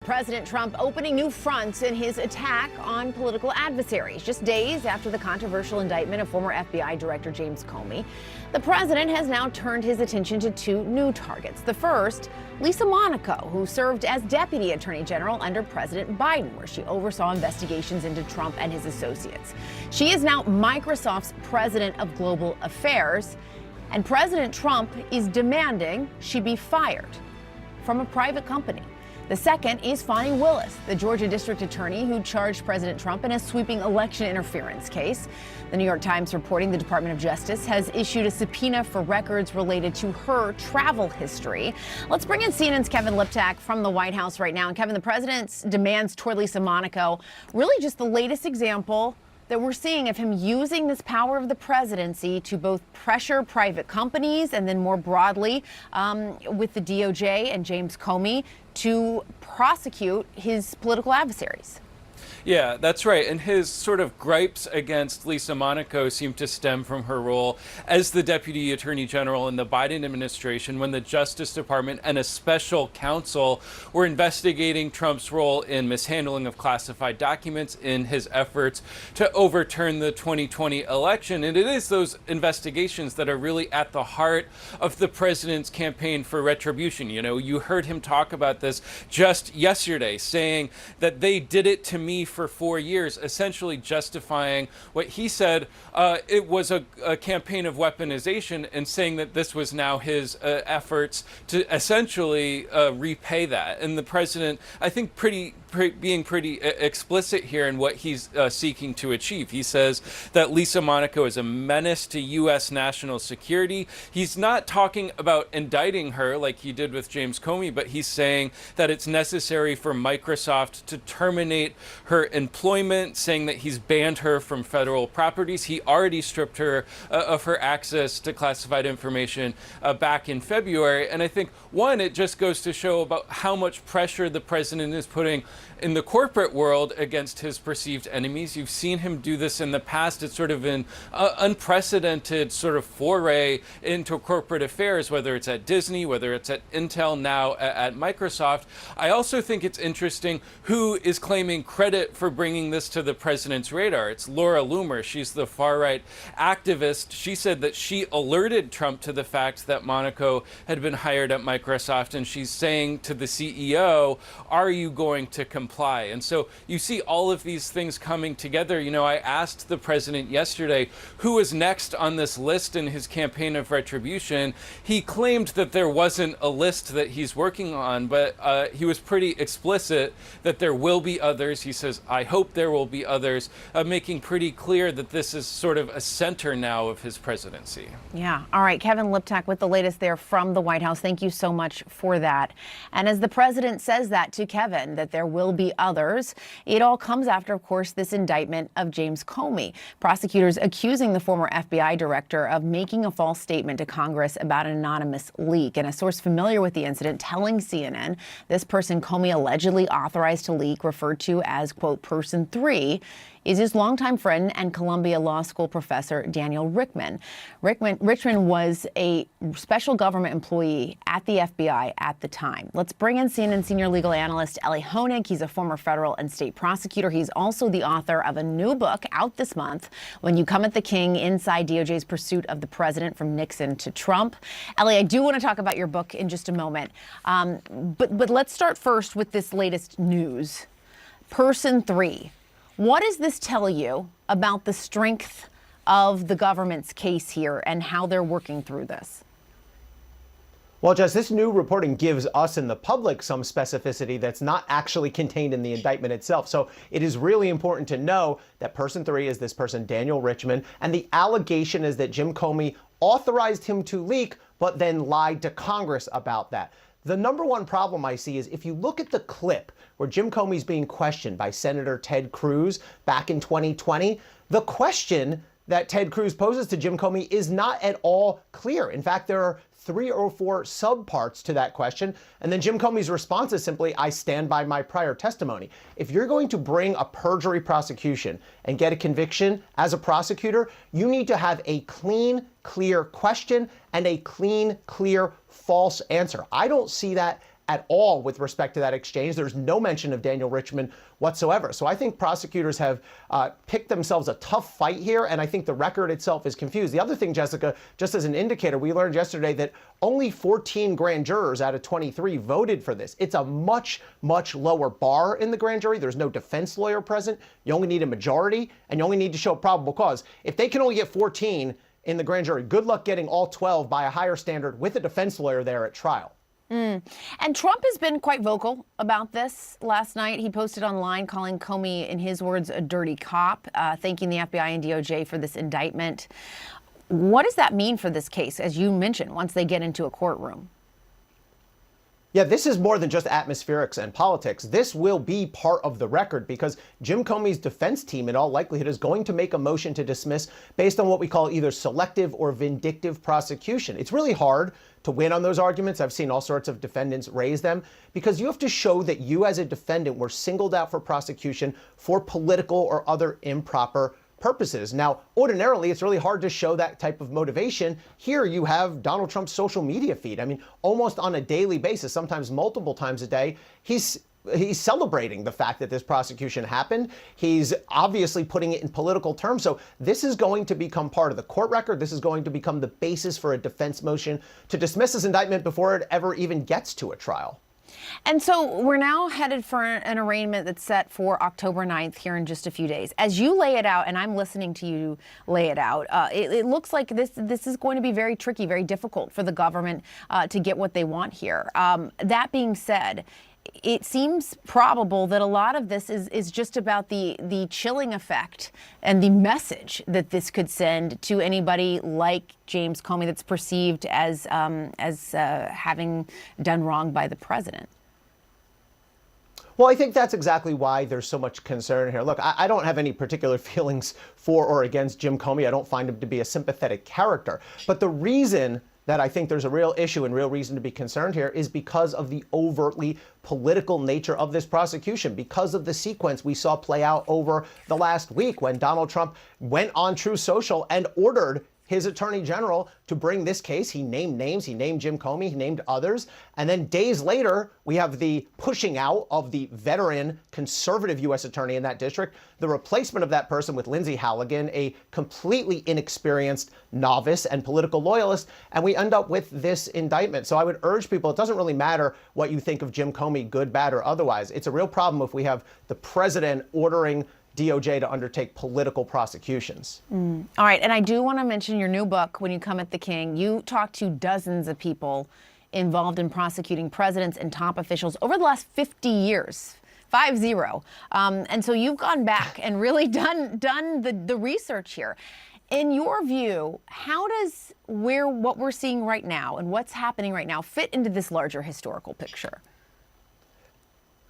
President Trump opening new fronts in his attack on political adversaries. Just days after the controversial indictment of former FBI Director James Comey, the president has now turned his attention to two new targets. The first, Lisa Monaco, who served as Deputy Attorney General under President Biden, where she oversaw investigations into Trump and his associates. She is now Microsoft's President of Global Affairs, and President Trump is demanding she be fired from a private company. The second is Fani Willis, the Georgia District Attorney who charged President Trump in a sweeping election interference case. The New York Times reporting the Department of Justice has issued a subpoena for records related to her travel history. Let's bring in CNN's Kevin Liptak from the White House right now. And Kevin, the president's demands toward Lisa Monaco, really just the latest example that we're seeing of him using this power of the presidency to both pressure private companies and then more broadly with the DOJ and James Comey to prosecute his political adversaries. Yeah, that's right. And his sort of gripes against Lisa Monaco seem to stem from her role as the Deputy Attorney General in the Biden administration when the Justice Department and a special counsel were investigating Trump's role in mishandling of classified documents in his efforts to overturn the 2020 election. And it is those investigations that are really at the heart of the president's campaign for retribution. You know, you heard him talk about this just yesterday, saying that they did it to me for 4 years, essentially justifying what he said it was a campaign of weaponization, and saying that this was now his efforts to essentially repay that. And the president, I think, being pretty explicit here in what he's seeking to achieve. He says that Lisa Monaco is a menace to U.S. national security. He's not talking about indicting her like he did with James Comey, but he's saying that it's necessary for Microsoft to terminate her employment, saying that he's banned her from federal properties. He already stripped her of her access to classified information back in February. And I think, one, it just goes to show about how much pressure the president is putting in the corporate world against his perceived enemies. You've seen him do this in the past. It's sort of an unprecedented sort of foray into corporate affairs, whether it's at Disney, whether it's at Intel, now at Microsoft. I also think it's interesting who is claiming credit for bringing this to the president's radar. It's Laura Loomer. She's the far-right activist. She said that she alerted Trump to the fact that Monaco had been hired at Microsoft, and she's saying to the CEO, are you going to comply? And so you see all of these things coming together. You know, I asked the president yesterday who was next on this list in his campaign of retribution. He claimed that there wasn't a list that he's working on, but he was pretty explicit that there will be others. He says, I hope there will be others, making pretty clear that this is sort of a center now of his presidency. Yeah. All right. Kevin Liptak with the latest there from the White House. Thank you so much for that. And as the president says that to Kevin, that there will be others, it all comes after, of course, this indictment of James Comey. Prosecutors accusing the former FBI director of making a false statement to Congress about an anonymous leak. And a source familiar with the incident telling CNN this person Comey allegedly authorized to leak, referred to as, quote, person 3, is his longtime friend and Columbia Law School professor Daniel Richtman. Richtman was a special government employee at the FBI at the time. Let's bring in CNN senior legal analyst Elie Honig. He's a former federal and state prosecutor. He's also the author of a new book out this month, When You Come at the King, Inside DOJ's Pursuit of the President from Nixon to Trump. Elie, I do want to talk about your book in just a moment. But let's start first with this latest news. Person 3. What does this tell you about the strength of the government's case here and how they're working through this? Well, Jess, this new reporting gives us and the public some specificity that's not actually contained in the indictment itself. So it is really important to know that person 3 is this person, Daniel Richtman, and the allegation is that Jim Comey authorized him to leak, but then lied to Congress about that. The number one problem I see is if you look at the clip where Jim Comey's being questioned by Senator Ted Cruz back in 2020, the question that Ted Cruz poses to Jim Comey is not at all clear. In fact, there are 3 or 4 subparts to that question. And then Jim Comey's response is simply, I stand by my prior testimony. If you're going to bring a perjury prosecution and get a conviction as a prosecutor, you need to have a clean, clear question and a clean, clear, false answer. I don't see that at all with respect to that exchange. There's no mention of Daniel Richman whatsoever. So I think prosecutors have picked themselves a tough fight here, and I think the record itself is confused. The other thing, Jessica, just as an indicator, we learned yesterday that only 14 grand jurors out of 23 voted for this. It's a much, much lower bar in the grand jury. There's no defense lawyer present. You only need a majority, and you only need to show probable cause. If they can only get 14 in the grand jury, good luck getting all 12 by a higher standard with a defense lawyer there at trial. And Trump has been quite vocal about this. Last night, he posted online calling Comey, in his words, a dirty cop, thanking the FBI and DOJ for this indictment. What does that mean for this case, as you mentioned, once they get into a courtroom? Yeah, this is more than just atmospherics and politics. This will be part of the record because Jim Comey's defense team, in all likelihood, is going to make a motion to dismiss based on what we call either selective or vindictive prosecution. It's really hard to win on those arguments. I've seen all sorts of defendants raise them because you have to show that you as a defendant were singled out for prosecution for political or other improper purposes. Now, ordinarily, it's really hard to show that type of motivation. Here you have Donald Trump's social media feed. I mean, almost on a daily basis, sometimes multiple times a day, he's celebrating the fact that this prosecution happened. He's obviously putting it in political terms. So this is going to become part of the court record. This is going to become the basis for a defense motion to dismiss this indictment before it ever even gets to a trial. And so we're now headed for an arraignment that's set for October 9th here in just a few days. As you lay it out, and I'm listening to you lay it out, it looks like this is going to be very tricky, very difficult for the government to get what they want here. That being said, it seems probable that a lot of this is just about the chilling effect and the message that this could send to anybody like James Comey that's perceived as having done wrong by the president. Well, I think that's exactly why there's so much concern here. Look, I don't have any particular feelings for or against Jim Comey. I don't find him to be a sympathetic character. But the reason that I think there's a real issue and real reason to be concerned here is because of the overtly political nature of this prosecution, because of the sequence we saw play out over the last week when Donald Trump went on Truth Social and ordered his attorney general to bring this case. He named names, he named Jim Comey, he named others. And then days later, we have the pushing out of the veteran conservative U.S. attorney in that district, the replacement of that person with Lindsay Halligan, a completely inexperienced novice and political loyalist. And we end up with this indictment. So I would urge people, it doesn't really matter what you think of Jim Comey, good, bad, or otherwise. It's a real problem if we have the president ordering DOJ to undertake political prosecutions. All right. And I do want to mention your new book, When You Come at the King. You talked to dozens of people involved in prosecuting presidents and top officials over the last 50 years. 5-0. And so you've gone back and really done the research here. In your view, how does what we're seeing right now and what's happening right now fit into this larger historical picture?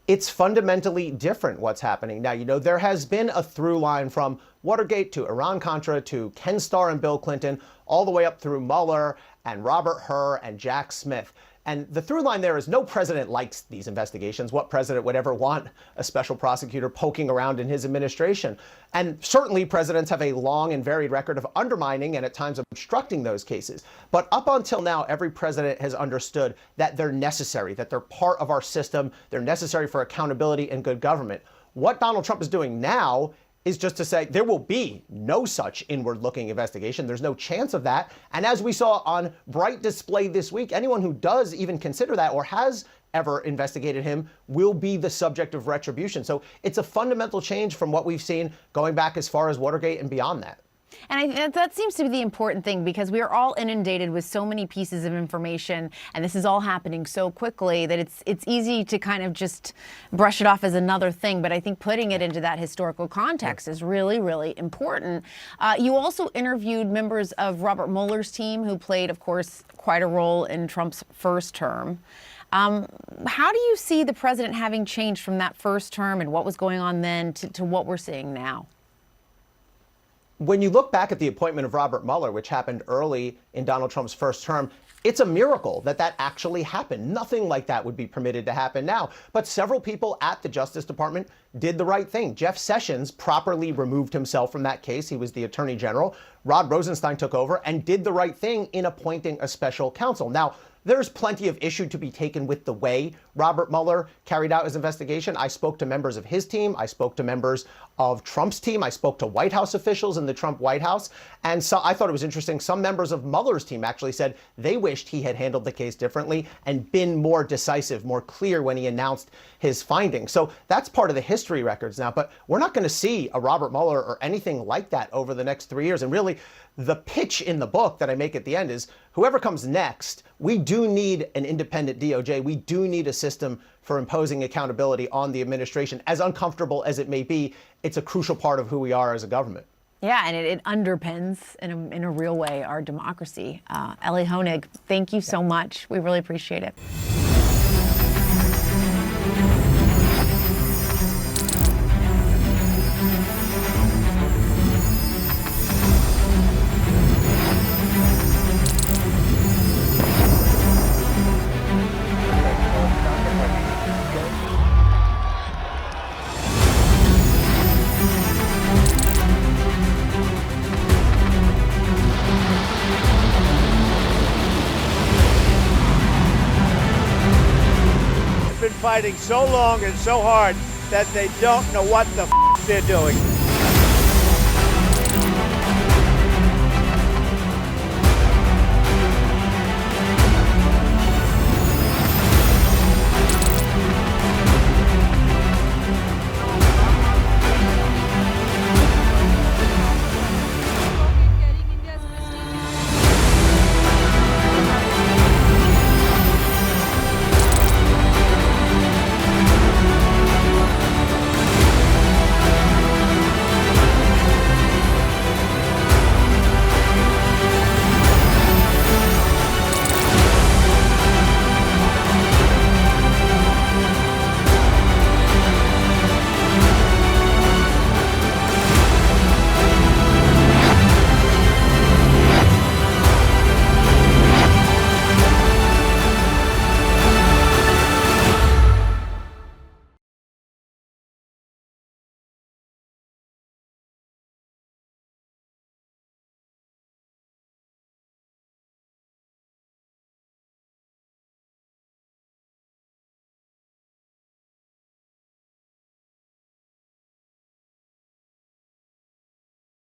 It's fundamentally different what's happening now. You know, there has been a through line from Watergate to Iran-Contra to Ken Starr and Bill Clinton, all the way up through Mueller and Robert Hur and Jack Smith. And the through line there is no president likes these investigations. What president would ever want a special prosecutor poking around in his administration? And certainly presidents have a long and varied record of undermining and at times obstructing those cases. But up until now, every president has understood that they're necessary, that they're part of our system, they're necessary for accountability and good government. What Donald Trump is doing now is just to say there will be no such inward-looking investigation. There's no chance of that. And as we saw on bright display this week, anyone who does even consider that or has ever investigated him will be the subject of retribution. So it's a fundamental change from what we've seen going back as far as Watergate and beyond that. And that seems to be the important thing, because we are all inundated with so many pieces of information, and this is all happening so quickly that it's easy to kind of just brush it off as another thing. But I think putting it into that historical context is really, really important. You also interviewed members of Robert Mueller's team, who played, of course, quite a role in Trump's first term. How do you see the president having changed from that first term and what was going on then to what we're seeing now? When you look back at the appointment of Robert Mueller, which happened early in Donald Trump's first term, it's a miracle that that actually happened. Nothing like that would be permitted to happen now. But several people at the Justice Department did the right thing. Jeff Sessions properly removed himself from that case. He was the Attorney General. Rod Rosenstein took over and did the right thing in appointing a special counsel. Now, there's plenty of issue to be taken with the way Robert Mueller carried out his investigation. I spoke to members of his team. I spoke to members of Trump's team. I spoke to White House officials in the Trump White House. And so I thought it was interesting. Some members of Mueller's team actually said they wished he had handled the case differently and been more decisive, more clear when he announced his findings. So that's part of the history records now. But we're not going to see a Robert Mueller or anything like that over the next 3 years. And really, the pitch in the book that I make at the end is whoever comes next, we do need an independent DOJ. We do need a system for imposing accountability on the administration. As uncomfortable as it may be, it's a crucial part of who we are as a government. Yeah, and it underpins in a real way our democracy. Elie Honig, thank you so much. We really appreciate it. Fighting so long and so hard that they don't know what the they're doing.